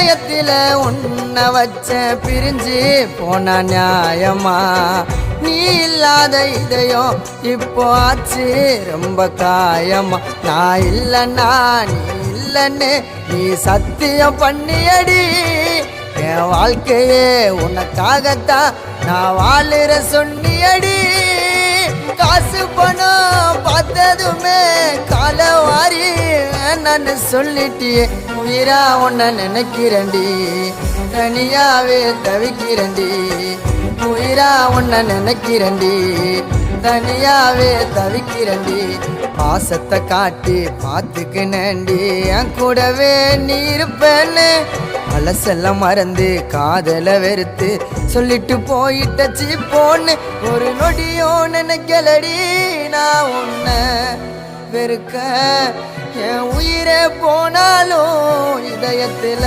இதயத்தில உன்னை வச்ச பிரிஞ்சு போன நியாயமா நீ இல்லாத இதயம் இப்போ ஆச்சு ரொம்ப காயமா நான் இல்லைன்னா நீ இல்லைன்னு நீ சத்தியம் பண்ணியடி என் வாழ்க்கையே உனக்காகத்தான் நான் வாழுற சொன்னியடி காசு பணம் பார்த்ததுமே காலை வாரி நான் சொல்லிட்டியே உயிரா உன்னை நினைக்கிறேன்டி தனியாவே தவிக்கிறேன்டி உயிரா உன்னை நினைக்கிறேன்டி தனியாவே தவிக்கிறேன்டி பாசத்தை காட்டி பார்த்துக்கினேன்டி என் கூடவே நீ இருப்பேன்னு பழசெல்லாம் மறந்து காதல வெறுத்து சொல்லிட்டு போயிட்டச்சு போன்னு ஒரு நொடியோ நினைக்கலடி நான் உன்னை வெறுக்க என் உயிரே போனாலும் இதயத்தில்